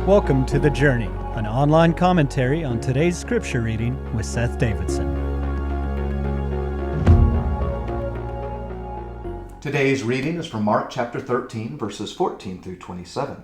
Welcome to The Journey, an online commentary on today's scripture reading with Seth Davidson. Today's reading is from Mark chapter 13, verses 14 through 27.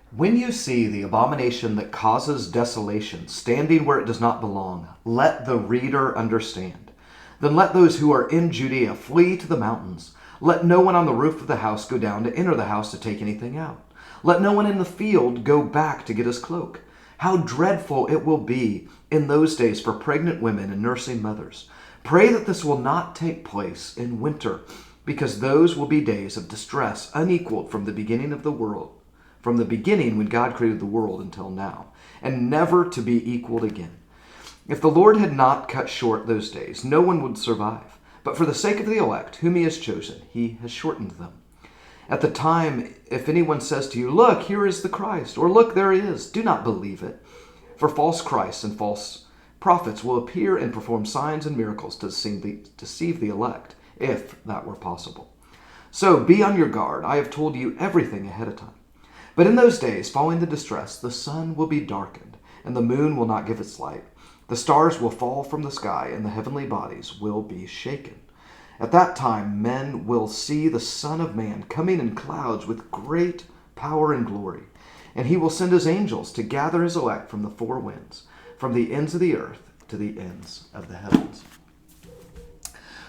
When you see the abomination that causes desolation standing where it does not belong, let the reader understand. Then let those who are in Judea flee to the mountains. Let no one on the roof of the house go down to enter the house to take anything out. Let no one in the field go back to get his cloak. How dreadful it will be in those days for pregnant women and nursing mothers. Pray that this will not take place in winter, because those will be days of distress unequaled from the beginning of the world, from the beginning when God created the world until now, and never to be equaled again. If the Lord had not cut short those days, no one would survive. But for the sake of the elect, whom he has chosen, he has shortened them. At the time, if anyone says to you, "Look, here is the Christ," or "Look, there he is," do not believe it. For false Christs and false prophets will appear and perform signs and miracles to deceive the elect, if that were possible. So be on your guard. I have told you everything ahead of time. But in those days, following the distress, the sun will be darkened, and the moon will not give its light. The stars will fall from the sky, and the heavenly bodies will be shaken. At that time, men will see the Son of Man coming in clouds with great power and glory. And he will send his angels to gather his elect from the four winds, from the ends of the earth to the ends of the heavens.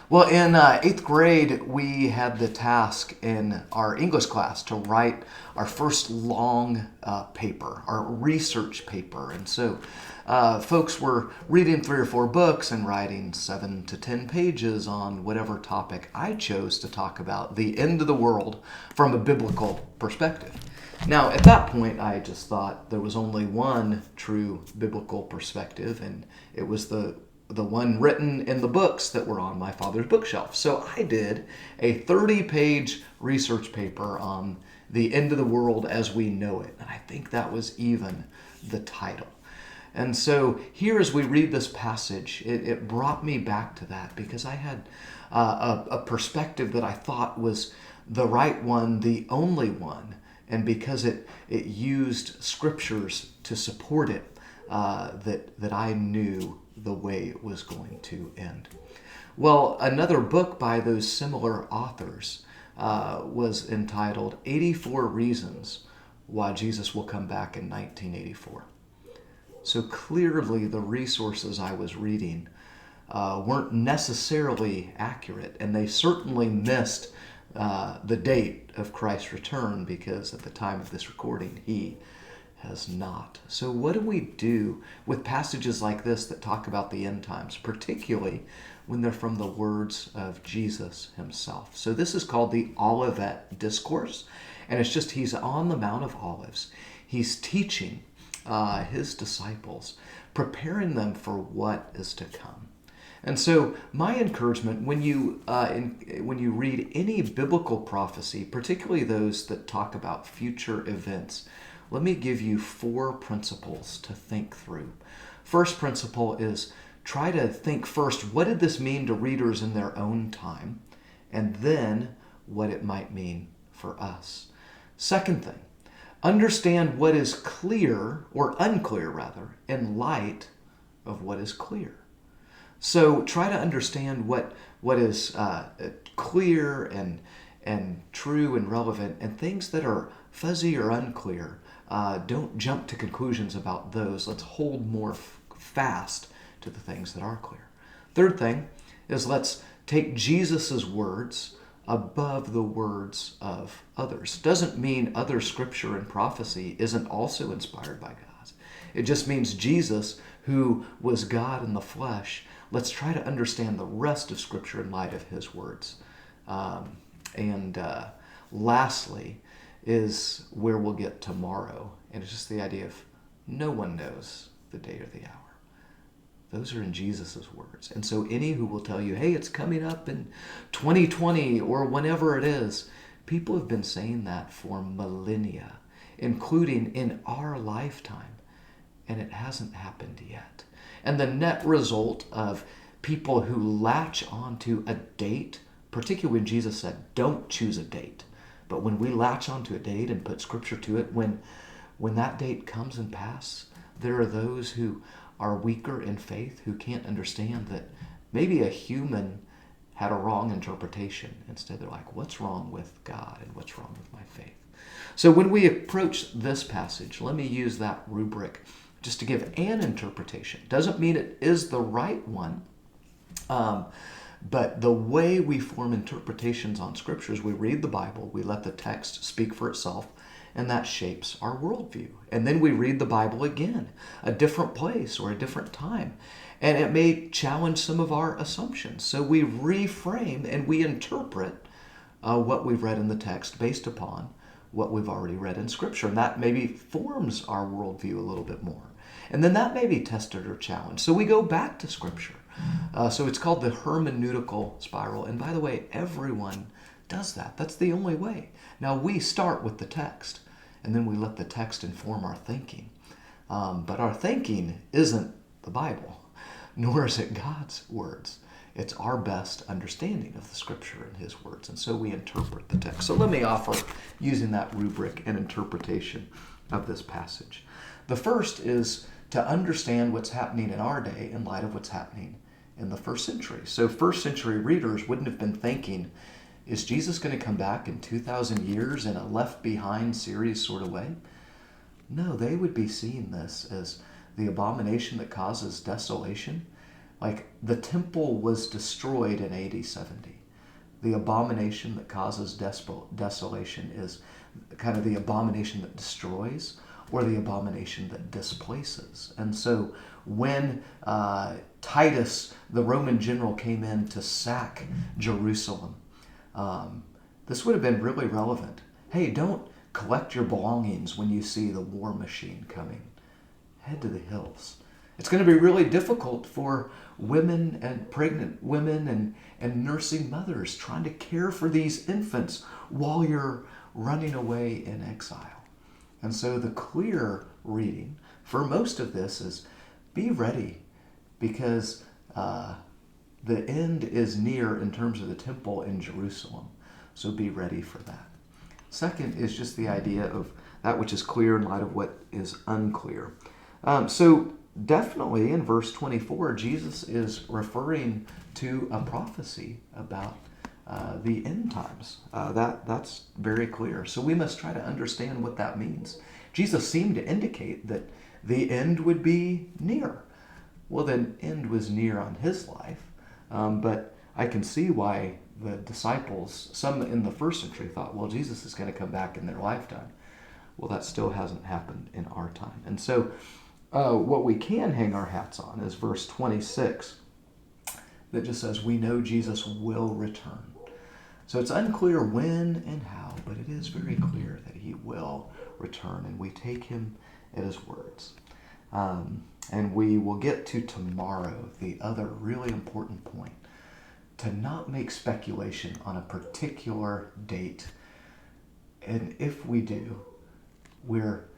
Well, in 8th grade, we had the task in our English class to write our first long paper, our research paper. And so folks were reading 3 or 4 books and writing 7 to 10 pages on whatever topic. I chose to talk about the end of the world from a biblical perspective. Now, at that point, I just thought there was only one true biblical perspective, and it was the one written in the books that were on my father's bookshelf. So I did a 30-page research paper on the end of the world as we know it. And I think that was even the title. And so here as we read this passage, it brought me back to that because I had a perspective that I thought was the right one, the only one. And because it used scriptures to support it, that I knew the way it was going to end. Well, another book by those similar authors was entitled 84 Reasons Why Jesus Will Come Back in 1984. So clearly the resources I was reading weren't necessarily accurate, and they certainly missed the date of Christ's return because at the time of this recording, he has not. So what do we do with passages like this that talk about the end times, particularly when they're from the words of Jesus himself? So this is called the Olivet Discourse, and it's just he's on the Mount of Olives. He's teaching his disciples, preparing them for what is to come. And so my encouragement when you read any biblical prophecy, particularly those that talk about future events, let me give you 4 principles to think through. First principle is try to think first, what did this mean to readers in their own time? And then what it might mean for us. Second thing, understand what is clear, or unclear rather, in light of what is clear. So try to understand what is clear and true and relevant, and things that are fuzzy or unclear. Don't jump to conclusions about those. Let's hold more fast to the things that are clear. Third thing is let's take Jesus' words above the words of others. Doesn't mean other scripture and prophecy isn't also inspired by God. It just means Jesus, who was God in the flesh, let's try to understand the rest of scripture in light of his words. Lastly, is where we'll get tomorrow. And it's just the idea of no one knows the day or the hour. Those are in Jesus' words. And so any who will tell you, hey, it's coming up in 2020 or whenever it is, people have been saying that for millennia, including in our lifetime. And it hasn't happened yet. And the net result of people who latch onto a date, particularly when Jesus said, don't choose a date. But when we latch onto a date and put scripture to it, when when that date comes and passes, there are those who are weaker in faith who can't understand that maybe a human had a wrong interpretation. Instead, they're like, what's wrong with God and what's wrong with my faith? So when we approach this passage, let me use that rubric just to give an interpretation. Doesn't mean it is the right one, but the way we form interpretations on scriptures, we read the Bible, we let the text speak for itself, and that shapes our worldview. And then we read the Bible again, a different place or a different time, and it may challenge some of our assumptions. So we reframe and we interpret what we've read in the text based upon what we've already read in Scripture. And that maybe forms our worldview a little bit more. And then that may be tested or challenged. So we go back to Scripture. So it's called the hermeneutical spiral. And by the way, everyone does that. That's the only way. Now we start with the text, and then we let the text inform our thinking. But our thinking isn't the Bible, nor is it God's words. It's our best understanding of the Scripture and His words. And so we interpret the text. So let me offer, using that rubric, an interpretation of this passage. The first is to understand what's happening in our day in light of what's happening in the first century. So first century readers wouldn't have been thinking, is Jesus going to come back in 2,000 years in a Left Behind series sort of way? No, they would be seeing this as the abomination that causes desolation. Like the temple was destroyed in AD 70. The abomination that causes desolation is kind of the abomination that destroys or the abomination that displaces. And so when Titus, the Roman general, came in to sack Jerusalem, this would have been really relevant. Hey, don't collect your belongings when you see the war machine coming. Head to the hills. It's going to be really difficult for women and pregnant women and nursing mothers trying to care for these infants while you're running away in exile. And so the clear reading for most of this is be ready, because the end is near in terms of the temple in Jerusalem. So be ready for that. Second is just the idea of that which is clear in light of what is unclear. So definitely in verse 24, Jesus is referring to a prophecy about the end times. That's very clear. So we must try to understand what that means. Jesus seemed to indicate that the end would be near. Well, the end was near on his life, but I can see why the disciples, some in the first century, thought, well, Jesus is going to come back in their lifetime. Well, that still hasn't happened in our time. And so what we can hang our hats on is verse 26 that just says, we know Jesus will return. So it's unclear when and how, but it is very clear that he will return, and we take him at his words. And we will get to tomorrow the other really important point, to not make speculation on a particular date. And if we do, we're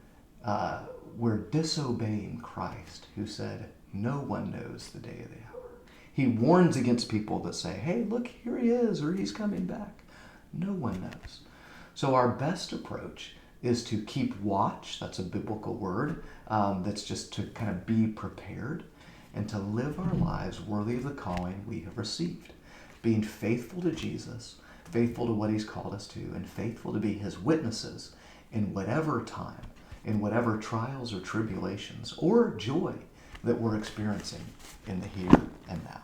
disobeying Christ, who said, no one knows the day or the hour. He warns against people that say, hey, look, here he is, or he's coming back. No one knows. So our best approach is to keep watch. That's a biblical word. That's just to kind of be prepared and to live our lives worthy of the calling we have received. Being faithful to Jesus, faithful to what he's called us to, and faithful to be his witnesses in whatever time, in whatever trials or tribulations or joy that we're experiencing in the here and now.